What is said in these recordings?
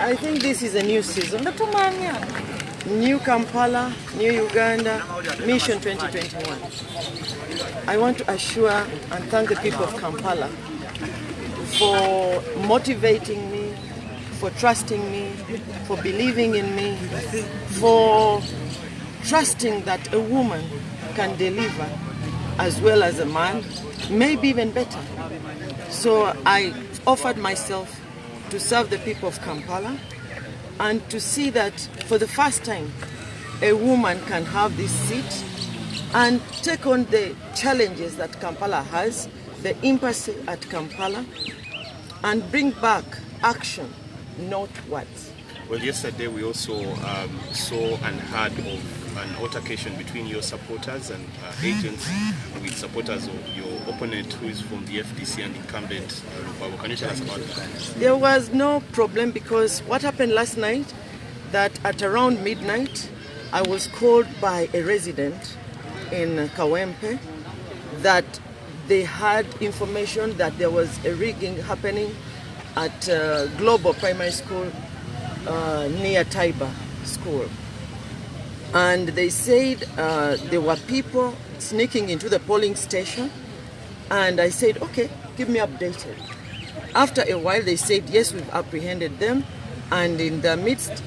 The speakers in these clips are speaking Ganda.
I think this is a new season. New Kampala, New Uganda, Mission 2021. I want to assure and thank the people of Kampala for motivating me, for trusting me, for believing in me, for trusting that a woman can deliver as well as a man, maybe even better. So I offered myself to serve the people of Kampala and to see that for the first time a woman can have this seat and take on the challenges that Kampala has, the impasse at Kampala, and bring back action, not words. Well, yesterday we also saw and heard of an altercation between your supporters and agents with supporters of your opponent who is from the FDC and incumbent Obwa. Can you tell us about that? There was no problem because what happened last night, that at around midnight, I was called by a resident in Kawempe that they had information that there was a rigging happening at Global Primary School near Taiba School. And they said there were people sneaking into the polling station. And I said, okay, keep me updated. After a while, they said, yes, we've apprehended them. And in the midst,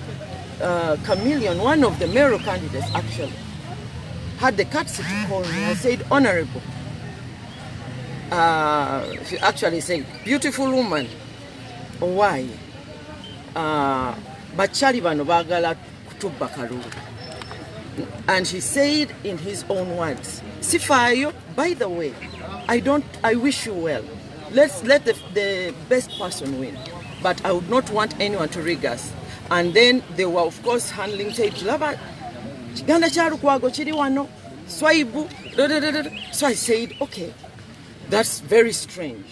Chameleon, one of the mayoral candidates actually, had the courtesy to call me. I said, honorable. She actually said, beautiful woman, why? Bachali bano bagala kutubba kalulu. And he said in his own words, Sifayo, by the way, I wish you well. Let's let the best person win. But I would not want anyone to rig us. And then they were, of course, handling, said, Lava, Ganda charu kwago chiri wano, swaibu, So I said, okay, that's very strange.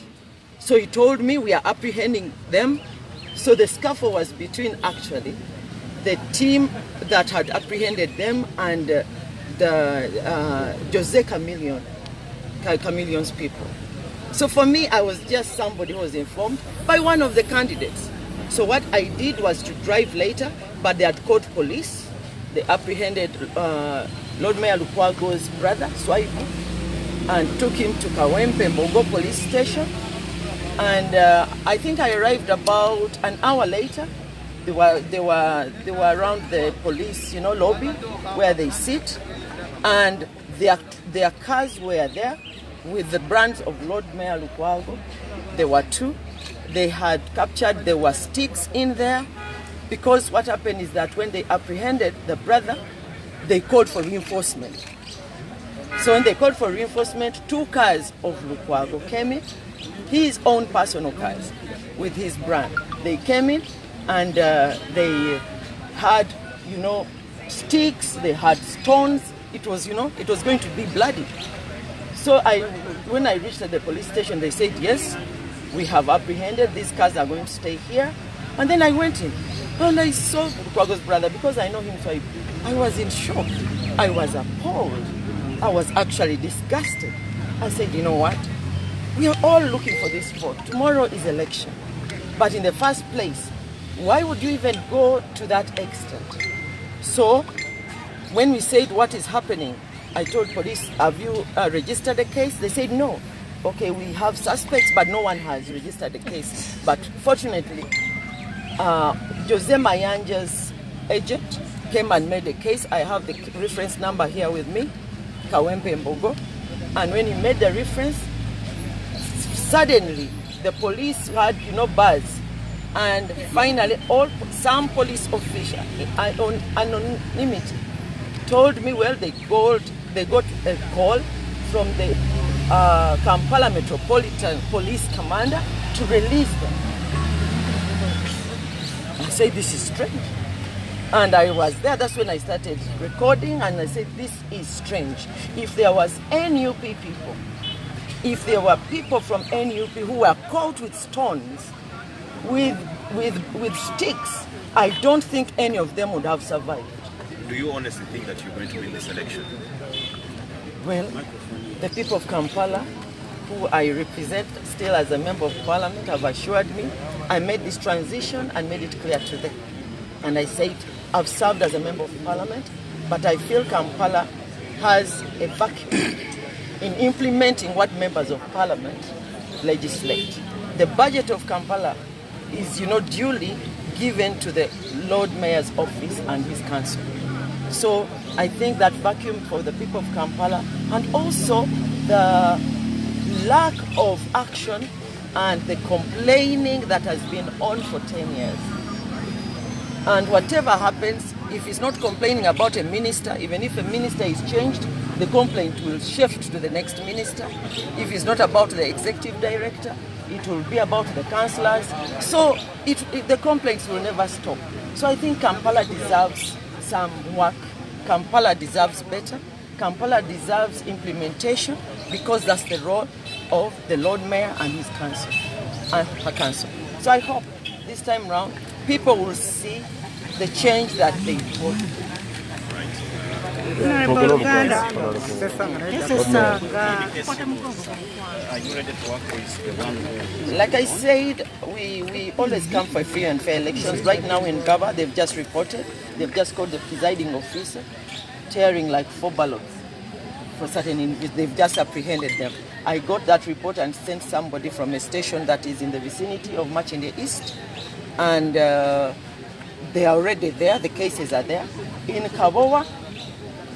So he told me we are apprehending them. So the scuffle was between actually the team that had apprehended them and the Jose Chameleon's people. So for me, I was just somebody who was informed by one of the candidates. So what I did was to drive later, but they had called police. They apprehended Lord Mayor Lukwago's brother, Swaibu, and took him to Kawempe Mbogo police station. And I think I arrived about an hour later. They were around the police, lobby where they sit, and their cars were there with the brands of Lord Mayor Lukwago. There were 2. They had captured, there were sticks in there, because what happened is that when they apprehended the brother, they called for reinforcement. So when they called for reinforcement, 2 cars of Lukwago came in, his own personal cars with his brand. They came in and they had, sticks, they had stones. It was going to be bloody. So when I reached at the police station, they said, yes, we have apprehended, these cars are going to stay here. And then I went in and I saw Lukwago's brother, because I know him, so I was in shock. I was appalled. I was actually disgusted. I said, you know what? We are all looking for this vote. Tomorrow is election. But in the first place, why would you even go to that extent? So when we said what is happening, I told police, have you registered a case? They said no. Okay, we have suspects, but no one has registered a case. But fortunately, Jose Mayanja's agent came and made a case. I have the reference number here with me, Kawempe Mbogo. And when he made the reference, suddenly the police had, buzz. And finally, some police official on anonymity told me, well, they got a call from the Kampala Metropolitan Police Commander to release them. I said, this is strange. And I was there, that's when I started recording, and I said, this is strange. If there was NUP people, if there were people from NUP who were caught with stones, with sticks, I don't think any of them would have survived. Do you honestly think that you're going to win this election? Well, the people of Kampala, who I represent still as a member of parliament, have assured me. I made this transition and made it clear to them. And I said, I've served as a member of parliament, but I feel Kampala has a vacuum in implementing what members of parliament legislate. The budget of Kampala is, duly given to the Lord Mayor's office and his council. So I think that vacuum for the people of Kampala, and also the lack of action and the complaining that has been on for 10 years. And whatever happens, if he's not complaining about a minister, even if a minister is changed, the complaint will shift to the next minister. If it's not about the executive director, it will be about the councillors. So the complaints will never stop. So I think Kampala deserves some work. Kampala deserves better. Kampala deserves implementation, because that's the role of the Lord Mayor and his council and her council. So I hope this time round people will see the change that they voted. Like I said, we always come for free and fair elections. Right now in Gaba, they've just reported, they've just called the presiding officer, tearing like 4 ballots for certain individuals. They've just apprehended them. I got that report and sent somebody from a station that is in the vicinity of Machinde East, and they are already there, the cases are there. In Kabowa,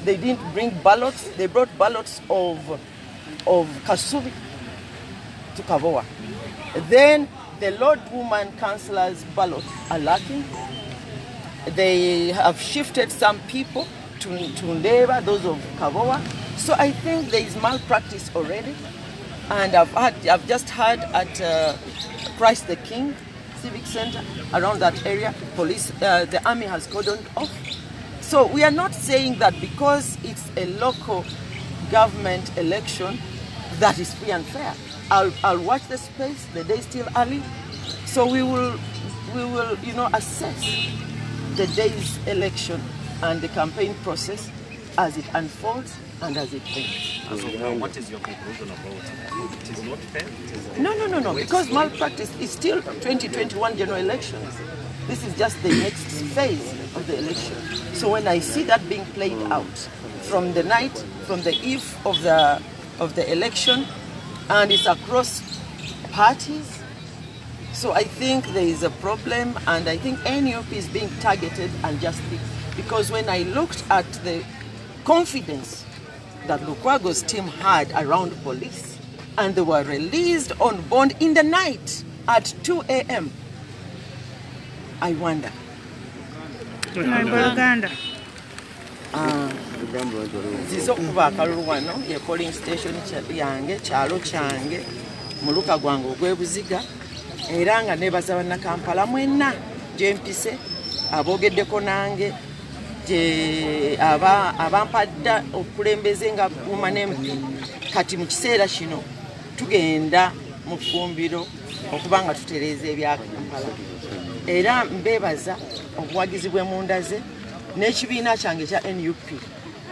they didn't bring ballots, they brought ballots of Kasubi to Kabowa. Then the Lord Woman Councillors' ballots are lacking. They have shifted some people to Ndeba, those of Kabowa. So I think there is malpractice already. And I've just heard at Christ the King Civic Center, around that area, police, the army has cordoned off. So we are not saying that because it's a local government election that is free and fair. I'll watch the space. The day is still early, so we will assess the day's election and the campaign process as it unfolds and as it ends. As of now, what is your conclusion about it? It is not fair? No. Because malpractice is still 2021 general elections. This is just the next phase of the election. So when I see that being played out from the night, from the eve of the election, and it's across parties, So I think there is a problem, and I think NUP is being targeted unjustly, because when I looked at the confidence that Lukwago's team had around police, and they were released on bond in the night at 2 a.m., I wonder. Zizo kuba akalulu wano ye polling station yange kyalo kyange muluka gwange ogwebuziga era nga nebaza bannakampala mwenna gye mpise aboogeddeko nange gye abampadda okulembeze nga Guma n'MP kati mu kiseera kino tugenda mu ffumbiro okuba nga tutereeza ebya Kampala era mbebaza obuwagizi bw'emundaze n'ekibiina kyange kya NUP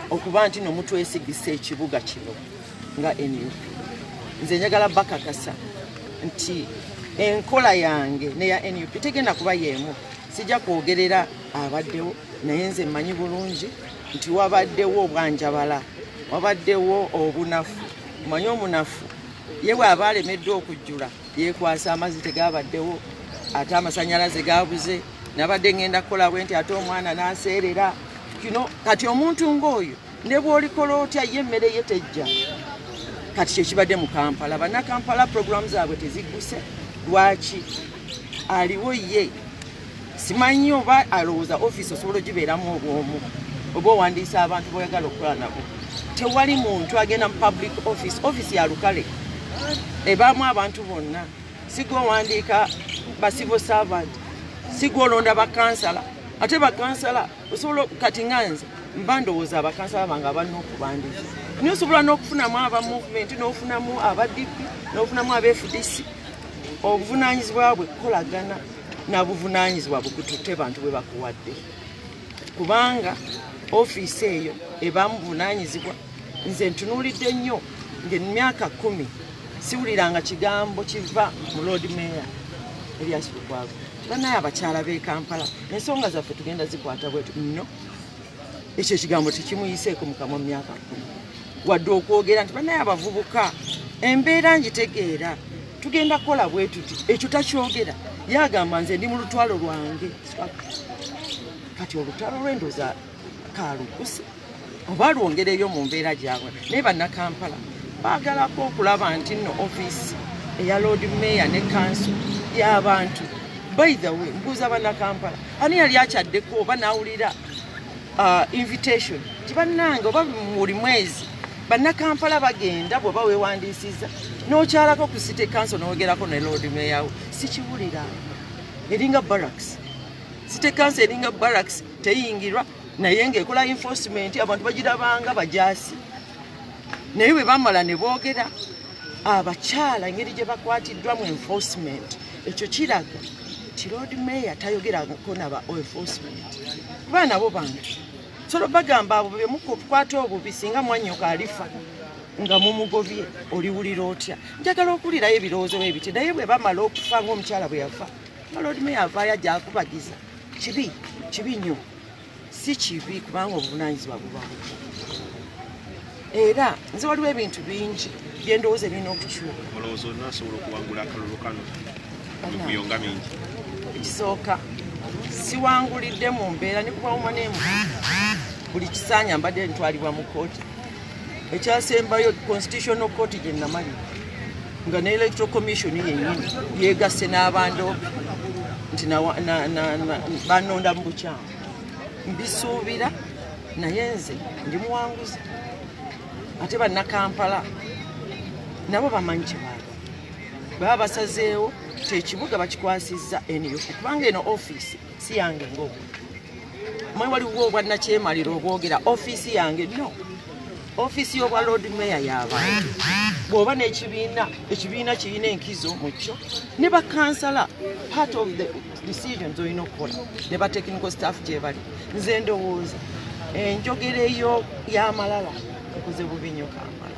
okuba nti nomutwesigisa ekibuga kino nga NUP. Nze njagala bakakasa nti enkola yange neya NUP tegenda kuba yeemu. Sijja kwogerera abaddewo, naye nze mmanyi bulungi nti wabaddewo obwanjabala, wabaddewo obunafu. Mmanyi omunafu ye bw'aba alemeddwa okujjula yeekwasa amazzi tegabaddewo, ate amasannyalaze gabuze, nabadde ngenda kukola bwe nti ate omwana n'aseerera. Kati omuntu ng'oyo ne bw'olikola otya ye emmere ye tejja. Kati kye kibadde mu Kampala. Bannakampala programu zaabwe tezigguse. Lwaki? Aliwo ye. Simanyi oba alowooza ofiisi osobola ogibeeramu obwomu, oba owandiisa abantu boyagala okukola nabo. Tewali muntu agenda mu public office, ofiisi ya lukale ebaamu abantu bonna. Sig'owandiika ba civil servant, sig'olonda bakansala. Ate bakansala osobola kati nganze mba ndowooza abakansala bange abalina okubandiika. Naye osobola n'okufunamu aba movement, n'ofunamu aba DP, n'ofunamu aba FDC. Obuvunaanyizibwa bwe kukolagana na buvunaanyizibwa bukututte bantu bwe bakuwadde. Kubanga ofiisi eyo ebaamu buvunaanyizibwa. Nze ntunuulidde nnyo ng'emyaka 10 siwuliranga kigambo kiva mu Lord Mayor Elias Lukwago. Banaye abakyala b'e Kampala ensonga zaffe tugenda zikwata bwetu nno. Ekyo ekigambo tekimuyiseeko mu kamwa myaka 10. Wadde okwogera nti banaye abavubuka embeera ngitegeera tugenda kukola bwe tuti. Ekyo takyogera. Yagamba nze ndi mu lutwalo lwange. Kati olutalo lw'endooza kaalukuse oba lwongereyo mu mbeera gyabwe. Naye bannakampala baagalako okulaba nti nno ofiisi eya Lord Mayor ne Council y'abantu. By the way, mbuuza bannakampala ani yali akyaddeko oba n'awulira invitation ti bannange oba buli mwezi bannakampala bagenda bw'oba weewandiisiza n'okyalako ku City Council n'ogerako ne Lord Mayor wo. Sikiwulira. Eringa barracks. City Council eringa barracks teyingirwa naye ng'ekola enforcement abantu bagirabanga bajaasi. Naye bwe bamala ne boogera abakyala engeri gye bakwatiddwa mu enforcement, ekyo kiraga ti Lord Mayor tayogerako naba enforcement. Kuba nabo bantu. Solo bagamba abo be mukukwata obubi singa mwanyoka alifa nga mumugobye oliwulira otya. Njagala okulirayo ebirowoozo bye biti naye bwe bamala okufa ng'omukyala bwe yafa Lord Mayor avaayo ajja akubagiza. Kibi nnyo. Si kibi kubanga obuvunaanyizibwa bubawo. Era nze waliwo ebintu bingi bye ndowooza birina okukyuka. Olowooza onaasobola okuwangula akalulu kano mu kuyonga mingi? Ekisooka siwangulidde mu mbeera ne kubawuma n'emu. Buli kisaanya mbadde ntwalibwa mu kooti. Ekyasembayo constitutional court gye namalira nga ne electoral commission yennyini yeegasse n'abandoopi nti banonda mu bukyamu. Mbisuubira naye nze ndi muwanguzi. Ate bannakampala nabo bamanyi kye baba basazeewo ti ekibuga bakikwasizza NUP kubanga eno ofiisi si yange ng'obwo. Mwe waliwo obwannakyemalira obwogera ofiisi yange no. Ofiisi y'obwa Lord Mayor y'abantu. Bw'oba n'ekibiina kirina enkizo mu kyo ne bakansala part of the decisions olina okukola ne ba technical staff gye bali. Nze ndowooza enjogera eyo y'amalala ekoze bubi nnyo Kampala.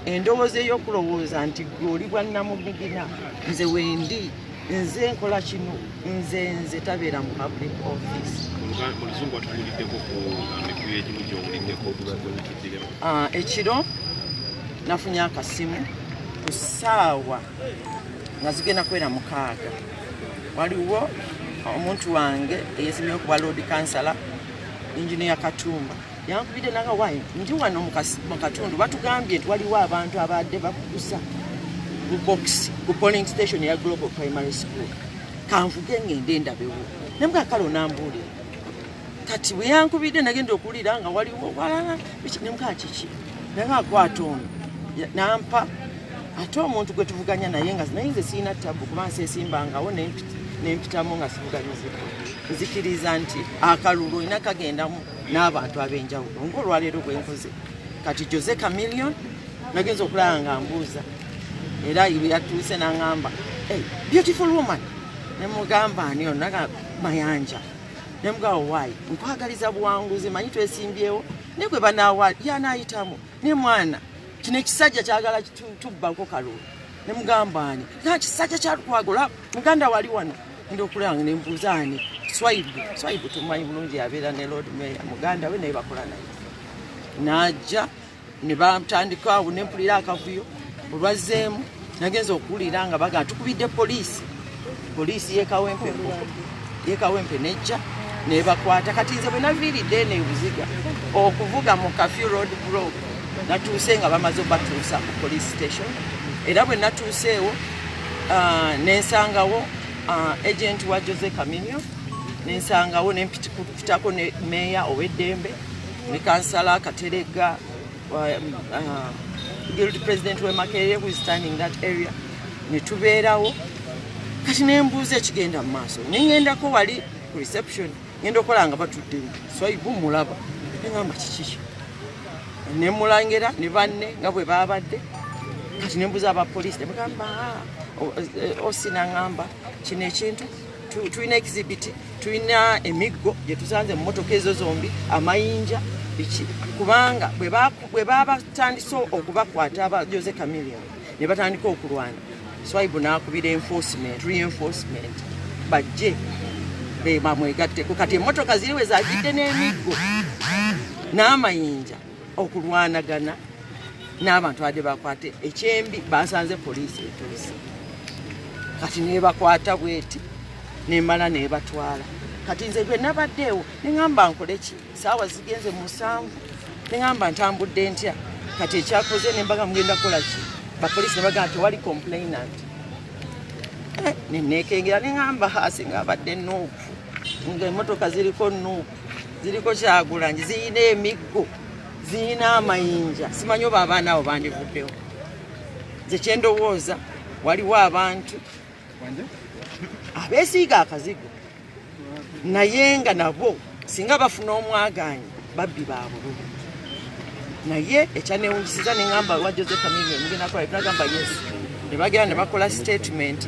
Endowooza ey'okulowooza nti gwe oli bwa nnamugigina nze wendi nze nkola kino nze tabeera mu public office. Muluzungu atubuliddeko ku mikuyu egimu gy'owuliddeko okutuddiramu? Ekiro nafunye akasimu ku ssaawa nga zigenda kwera 6 waliwo omuntu wange eyesimye okuba Lord Councillor Engineer Katumba yankubidde nanga wayi ndi wano mu katundu batugambye nti waliwo abantu abadde bakugusa ku box ku polling station ya Global Primary School kanvuge ngende ndabewo nembwa kalo nambuulira kati bwe yankubidde nagenda okulira nga waliwo wala nembwa kiki nanga akwata ono nampa ate omuntu gwe tuvuganya naye nga nze siina tabu kuba nsesimbangawo nempitamu nga sivuganyiziko nzikiriza nti akalulu ina kagendamu n'abantu ab'enjawulo ng'olwaleero gwe nkoze kati Jose Chameleon nagenza okulaba nga mbuuza era yatuuse n'aŋŋamba beautiful woman nemugamba ani ono naga Mayanja nemugamba waayi nkwagaliza buwanguzi manyi twesimbyewo ne gwe banaawa yanaayitamu ne mwana kino ekisajja kyagala tubbako kalulu nemugamba ani nga kisajja kyalukwagula muganda wali wano ndi okulanga nembuuza ani Swaibu tumanyi bulungi yabeera ne Lord Mayor muganda we naye bakola naye najja ne bamutandika awo nempulira akavuyo olwazzeemu nagenza okuwulira nga baga tukubidde poliisi yekawempe nejja nebakwata kati nze bwe naviiridde nebuziga okuvuga mu Kafyu Road Block natuuse nga bamaze batuusa ku police station era bwe natuuseewo nensangawo agent wa Jose Chameleon nensangawo nempitako ne Mayor ow'eddembe ne Councillor Katerega Guild President we Makerere who is standing that area netubeerawo kati nembuuza ekigenda mu maaso nengendako wali ku reception ngenda okola nga batudde Swaibu mulaba neŋŋamba kiki nemulangira ne banne nga bwe baabadde kati nembuuza abapoliisi nemugamba osina ŋŋamba kino ekintu tulina exhibit tulina emiggo gye tusanze mu motoka ezo zombi amayinja biki kubanga bwe babatandise okubakwata aba Jose Chameleon ne batandika okulwana Swaibu n'akubira reinforcement bajje bamwegatteko kati emmotoka ziriwe zagidde n'emiggo n'amayinja okulwanagana n'abantu badde bakwate ekyembi basanze poliisi etuuse kati nebakwata bweti nemala nebatwala kati nze gwe nabaddeewo neŋŋamba nkole ki saawa zigenze 7 neŋŋamba ntambudde ntya kati ekyakoze nembaga mugenda kukola ki bapoliisi nebaga nti wali complainant nenekengera neŋŋamba hasi ng'abadde NUP nga emmotoka ziriko NUP ziriko Kyagulanyi ziyina emiggo ziyina amayinja simanyi oba abaana abo bandivuddewo nze kyendowooza waliwo abantu abeesiiga akazigo naye nga nabo singa bafuna omwagaanyi babbi ba bululu naye ekyanewunyisiza neŋŋamba wa Jose Chameleon mugenda kola tunagamba yes ne bagenda ne bakola statement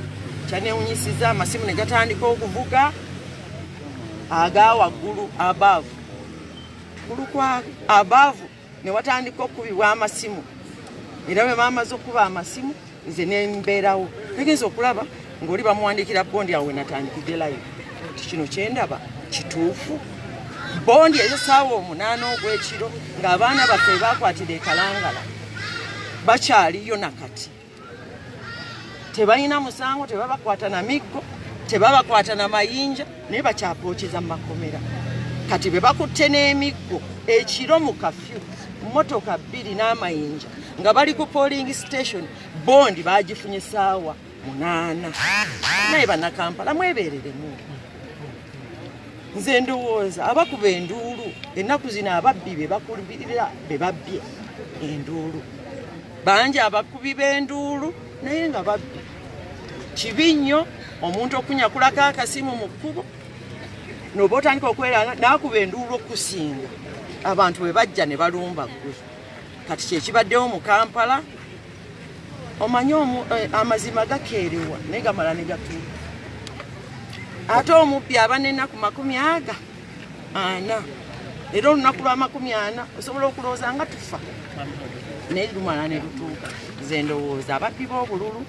kyanewunyisiza amasimu ne gatandika okuvuga agawaggulu abaavu abaavu ne watandika okubibwa amasimu era bwe bamaze okuba amasimu nze nembeerawo nagenza okulaba ng'oli bamuwandiikira bondi awo wenatandikidde live nti kino kyendaba kituufu bondi ezo saawa 8 ogw'ekiro ng'abaana baffe bakwatira ekalangala bakyaliyo nakati tebalina musango tebabakwata na miggo tebabakwata na mayinja naye bakyapookeza mu makomera kati bwe bakutte n'emiggo ekiro mu Kafyu mmotoka 2 n'amayinja nga bali ku polling station bondi bagifunye saawa 8 naye bannakampala mwebeereremu nze ndowooza abakuba enduulu ennaku zino ababbi be bakulubirira be babbye enduulu bangi abakubi b'enduulu naye nga babbi kibi nnyo omuntu okunyakulako akasimu mu kkubo noba otandika okweranga n'akuba enduulu okusinga abantu bwe bajja ne balumba ggwe kati kyekibaddewo mu Kampala omanyi amazima gakeerewa naye gamala ne gatuuka ate omubbi aba n'ennaku 40 era olunaku lwa 40 osobola okulowooza nga tufa naye lumala ne lutuuka nze ndowooza ababbi b'obululu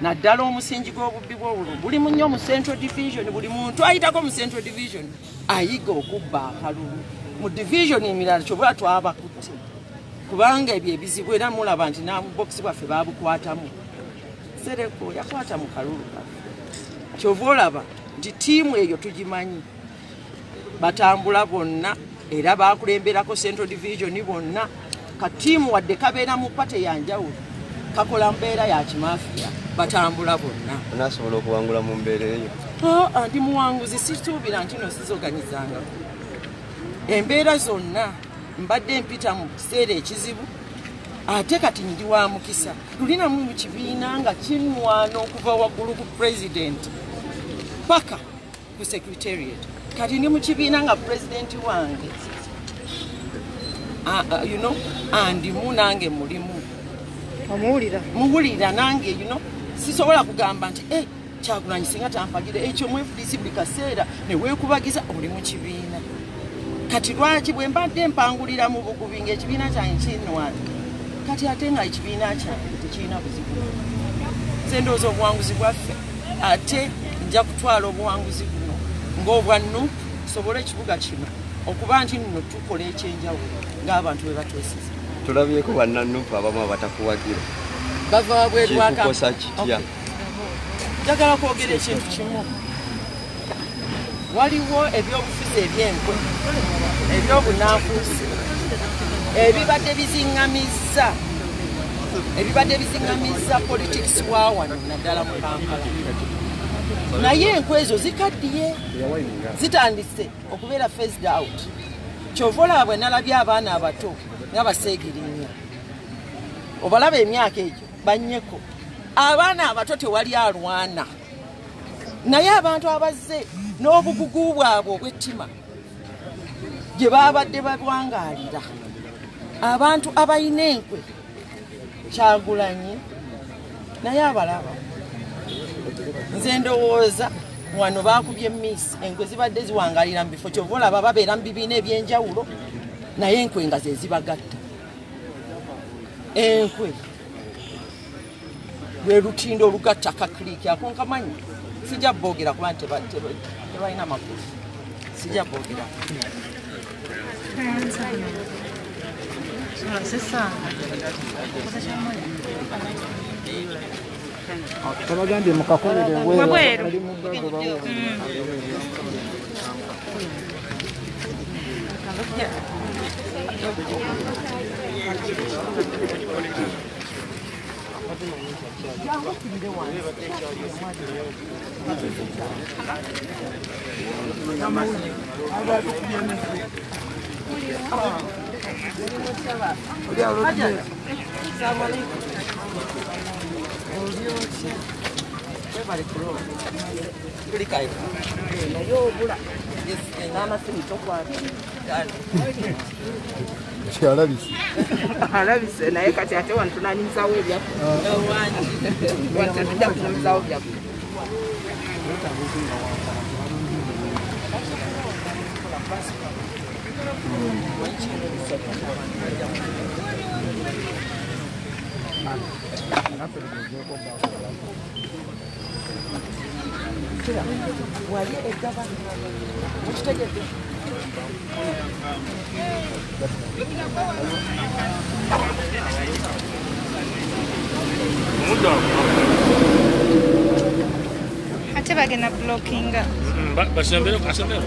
naddala omusingi gw'obubbi bw'obululu buli nnyo mu Central Division buli muntu ayitako mu Central Division ayiga okubba akalulu mu division emirala kyobula twabakutte kubanga ebyo ebizibu era mulaba nti n'abubokisi bwaffe babukwatamu Sereko yakwata mu kalulu kyova olaba nti ttiimu eyo tugimanyi batambula bonna era bakulemberako Central Division bonna ka ttiimu wadde kabeera mu pate yanjawulo kakola mbeera ya kimafiya batambula bonna nasobola okuwangula mu mbeera eyo ndi muwanguzi situubira nti no sizoganyizanga embeera zonna mbadde mpita mu kiseera ekizibu ate kati ndi wa mukisa tulinamu mu kibiina nga kinwana okuva waggulu ku president paka ku secretariat kati ndi mu kibiina nga president wange andimu nange mulimu muwulira nange sisobola kugamba nti Kyagulanyi singa tampagire ekyo mu FDC buli kaseera ne weekubagiza oli mu kibiina kati lwaki bwe mbadde mpangulira mu bukubi ng'ekibiina kyange kinwana kati ate nga ekibiina kyange tekirina buzibu sendowooza obuwanguzi bwaffe ate nja kutwala obuwanguzi buno ng'obwa NUP tusobole ekibuga kino okuba nti nno tukola ekyenjawulo ng'abantu bwe batwesiza tulabyeko banna NUP abamu abatakuwagira bava wabwerwaka kikukosa kitya njagala kwogera ekintu kimu waliwo ebyobufuzi ebyenkwe ebyobunanfuusi ebibadde biziŋŋamizza politics wa wano naddala mu Kampala naye enkwe ezo zikaddiye zitandise okubeera phased out kyova olaba bwe nalabye abaana abato nga baseegirinya obalaba emyaka egyo bannyeko abaana abato tewali alwana naye abantu abazze n'obugugu bwabwe obw'ettima gye babadde babwangaalira abantu abalina enkwe Kyagulanyi naye abalaba nze ndowooza wano baakubye miss enkwe zibadde ziwangalira mu bifo kyova olaba babeera mu bibiina ebyenjawulo naye enkwe nga ze zibagatta enkwe lwe lutindo olugatta kakliiki akonkamanyi sijja boogera kuba tebalina makulu sijja boogera tabagambye mukakolere Wabweru. alabise naye kati ate wano tunanyizawo ebyaffe tudda kunamizawo byaffe wali eggabana mukitegedde ate bagenda blockinga Basembero, kasembero.